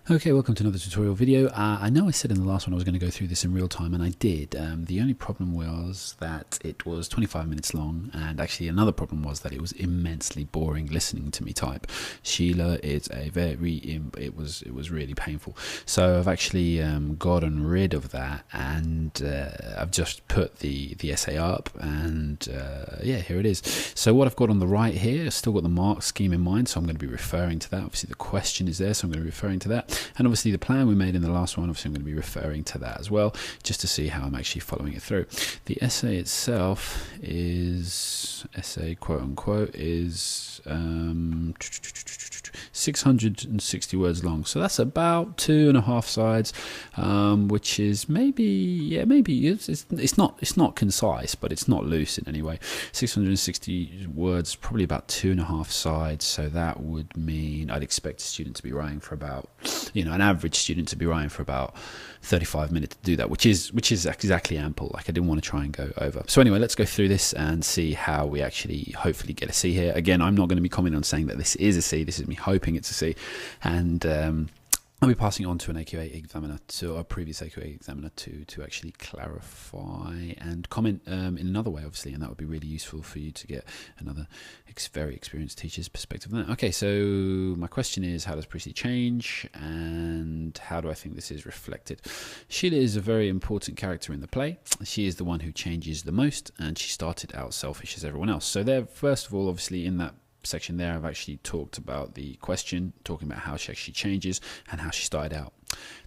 Okay, welcome to another tutorial video. I know I said in the last one I was going to go through this in real time, and I did. The only problem was that it was 25 minutes long, and actually another problem was that it was immensely boring listening to me type. Sheila is it was really painful. So I've actually gotten rid of that, and I've just put the essay up, and yeah, here it is. So what I've got on the right here, I've still got the mark scheme in mind, so I'm going to be referring to that. Obviously the question is there, so I'm going to be referring to that. And obviously the plan we made in the last one, obviously I'm going to be referring to that as well, just to see how I'm actually following it through. The essay itself is, quote unquote, is 660 words long. So that's about 2.5 sides, which is maybe it's not concise, but it's not loose in any way. 660 words, probably about 2.5 sides. So that would mean I'd expect a student to be writing for about, an average student to be writing for about 35 minutes to do that, which is exactly ample. Like, I didn't want to try and go over. So anyway, let's go through this and see how we actually hopefully get a C here. Again, I'm not going to be commenting on saying that this is a C. This is me hoping it's a C, and I'll be passing it on to an AQA examiner, to a previous AQA examiner, to actually clarify and comment in another way, obviously, and that would be really useful for you to get another very experienced teacher's perspective on that. Okay, so my question is, how does Prissy change, and how do I think this is reflected? Sheila is a very important character in the play. She is the one who changes the most, and she started out selfish as everyone else. So there, first of all, obviously, in that section there, I've actually talked about the question, talking about how she actually changes and how she started out.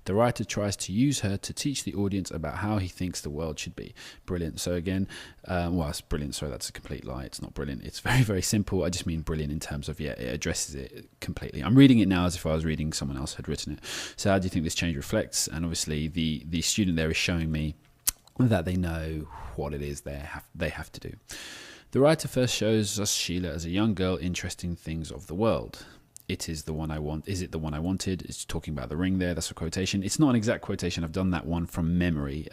The writer tries to use her to teach the audience about how he thinks the world should be. Brilliant. So again, well, it's brilliant. Sorry, that's a complete lie. It's not brilliant. It's very, very simple. I just mean brilliant in terms of, yeah, it addresses it completely. I'm reading it now as if I was reading someone else had written it. So how do you think this change reflects? And obviously the student there is showing me that they know what it is they have to do. The writer first shows us Sheila as a young girl interested in things of the world. It is the one I want. Is it the one I wanted? It's talking about the ring there. That's a quotation. It's not an exact quotation. I've done that one from memory,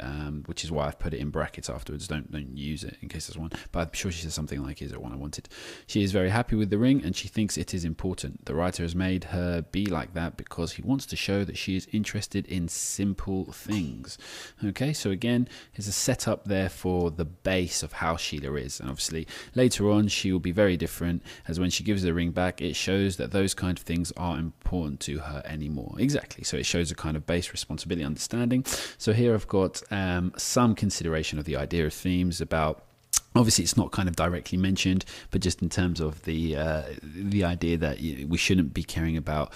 which is why I've put it in brackets afterwards. Don't use it in case there's one. But I'm sure she says something like, is it one I wanted? She is very happy with the ring, and she thinks it is important. The writer has made her be like that because he wants to show that she is interested in simple things. Okay, so again, there's a setup there for the base of how Sheila is. And obviously, later on, she will be very different, as when she gives the ring back, it shows that those kind of things aren't important to her anymore. Exactly. So it shows a kind of base responsibility understanding. So here I've got some consideration of the idea of themes about, obviously it's not kind of directly mentioned, but just in terms of the idea that we shouldn't be caring about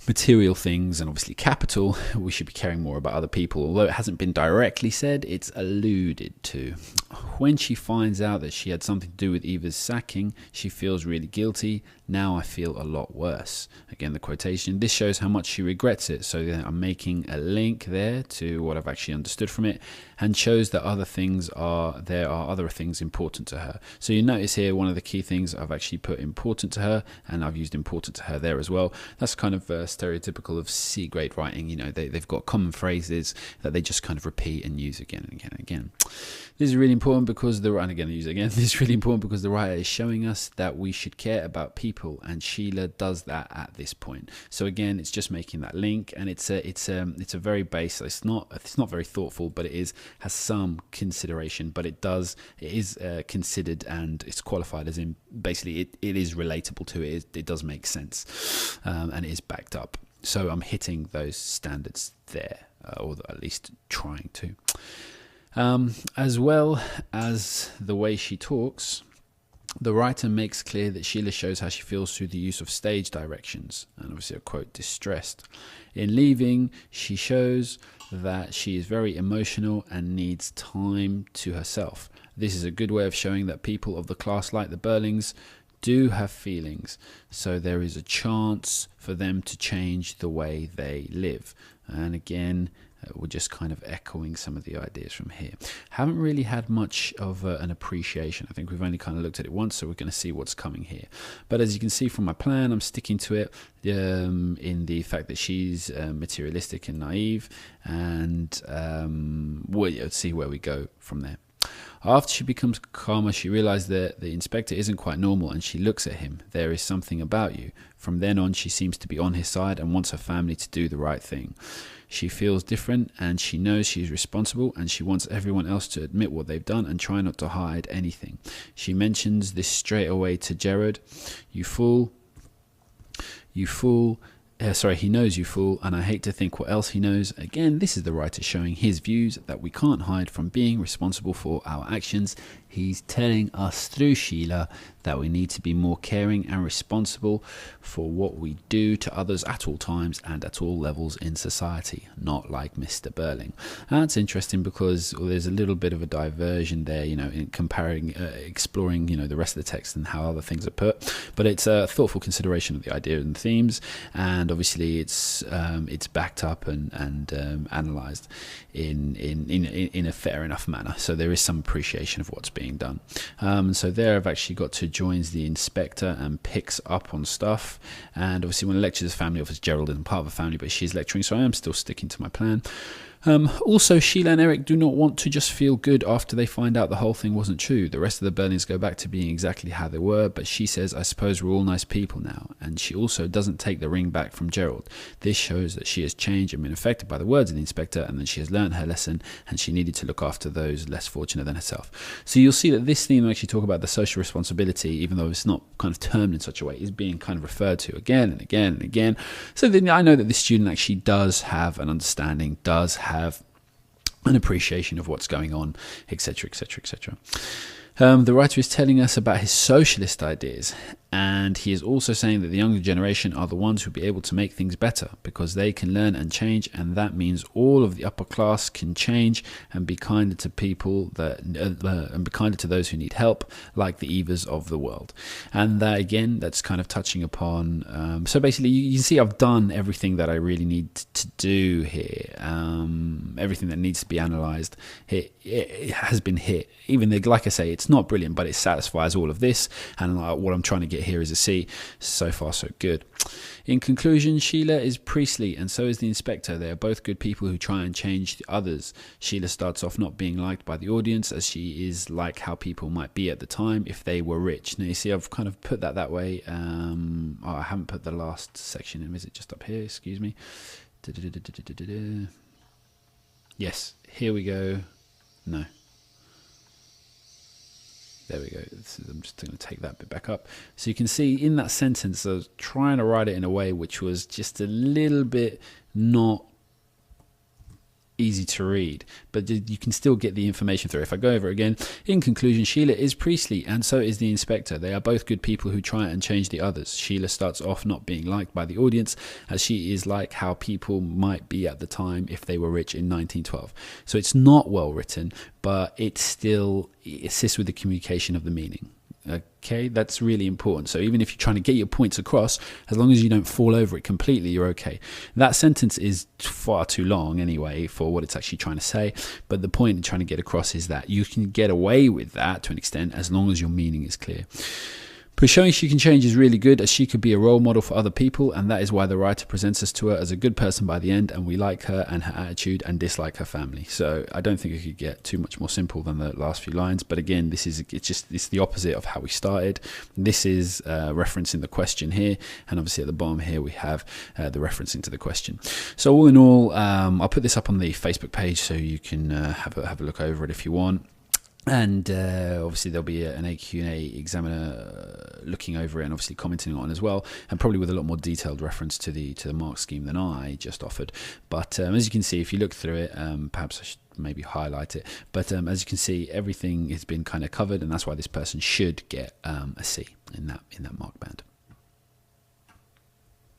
material things and obviously capital. We should be caring more about other people. Although it hasn't been directly said, it's alluded to. When she finds out that she had something to do with Eva's sacking, she feels really guilty. Now I feel a lot worse. Again, the quotation. This shows how much she regrets it. So I'm making a link there to what I've actually understood from it, and shows that there are other things important to her. So you notice here, one of the key things I've actually put important to her, and I've used important to her there as well. That's kind of stereotypical of C-grade writing. They've got common phrases that they just kind of repeat and use again and again and again. This is really important because This is really important because the writer is showing us that we should care about people, and Sheila does that at this point. So again, it's just making that link, and it's a very base. It's not very thoughtful, but it has some consideration. But it is considered, and it's qualified as in basically it is relatable to it. It does make sense, and it is backed up. So I'm hitting those standards there, or at least trying to. As well as the way she talks, the writer makes clear that Sheila shows how she feels through the use of stage directions, and obviously a quote, distressed. In leaving, she shows that she is very emotional and needs time to herself. This is a good way of showing that people of the class, like the Burlings, do have feelings, so there is a chance for them to change the way they live. And again, we're just kind of echoing some of the ideas from here. Haven't really had much of an appreciation. I think we've only kind of looked at it once, so we're going to see what's coming here. But as you can see from my plan, I'm sticking to it in the fact that she's materialistic and naive, and we'll see where we go from there. After she becomes calmer, she realizes that the inspector isn't quite normal, and she looks at him. There is something about you. From then on, she seems to be on his side and wants her family to do the right thing. She feels different, and she knows she's responsible, and she wants everyone else to admit what they've done and try not to hide anything. She mentions this straight away to Gerard. You fool. He knows you fool, and I hate to think what else he knows. Again, this is the writer showing his views that we can't hide from being responsible for our actions. He's telling us through Sheila that we need to be more caring and responsible for what we do to others at all times and at all levels in society, not like Mr. Burling. And that's interesting because there's a little bit of a diversion there, in comparing, exploring, the rest of the text and how other things are put. But it's a thoughtful consideration of the idea and themes, and obviously it's backed up and analysed in a fair enough manner. So there is some appreciation of what's being done. So there I've actually got to joins the inspector and picks up on stuff. And obviously when it lectures family office, Gerald isn't part of a family, but she's lecturing, so I am still sticking to my plan. Also, Sheila and Eric do not want to just feel good after they find out the whole thing wasn't true. The rest of the Burlings go back to being exactly how they were, but she says, I suppose we're all nice people now. And she also doesn't take the ring back from Gerald. This shows that she has changed and been affected by the words of the inspector, and that she has learned her lesson, and she needed to look after those less fortunate than herself. So you'll see that this theme actually talk about the social responsibility, even though it's not kind of termed in such a way, is being kind of referred to again and again and again. So then I know that this student actually does have an understanding, does have an appreciation of what's going on, etc., etc., etc. The writer is telling us about his socialist ideas, and he is also saying that the younger generation are the ones who will be able to make things better because they can learn and change, and that means all of the upper class can change and be kinder to people and be kinder to those who need help, like the Evas of the world. And that, again, that's kind of touching upon. So basically, you see, I've done everything that I really need to do here. Everything that needs to be analysed, it has been hit. Even though, like I say, it's not brilliant, but it satisfies all of this, and what I'm trying to get here is a C. So far, so good. In conclusion, Sheila is Priestley, and so is the inspector. They are both good people who try and change the others. Sheila starts off not being liked by the audience, as she is like how people might be at the time if they were rich. Now, you see, I've kind of put that way. I haven't put the last section in. Is it just up here? Excuse me. Yes, here we go. No. There we go. I'm just going to take that bit back up. So you can see in that sentence, I was trying to write it in a way which was just a little bit not easy to read, but you can still get the information through. If I go over it again, in conclusion, Sheila is Priestley, and so is the inspector. They are both good people who try and change the others. Sheila starts off not being liked by the audience, as she is like how people might be at the time if they were rich in 1912. So it's not well written, but it still assists with the communication of the meaning. Okay, that's really important. So even if you're trying to get your points across, as long as you don't fall over it completely, you're okay. That sentence is far too long anyway for what it's actually trying to say, but the point it's trying to get across is that you can get away with that to an extent as long as your meaning is clear. But showing she can change is really good, as she could be a role model for other people, and that is why the writer presents us to her as a good person by the end, and we like her and her attitude and dislike her family. So I don't think it could get too much more simple than the last few lines. But again, it's the opposite of how we started. This is referencing the question here, and obviously at the bottom here we have the referencing to the question. So all in all, I'll put this up on the Facebook page so you can have a look over it if you want. And obviously there'll be an AQA examiner looking over it and obviously commenting on it as well, and probably with a lot more detailed reference to the mark scheme than I just offered. But as you can see, if you look through it, perhaps I should maybe highlight it. But as you can see, everything has been kind of covered, and that's why this person should get a C in that mark band.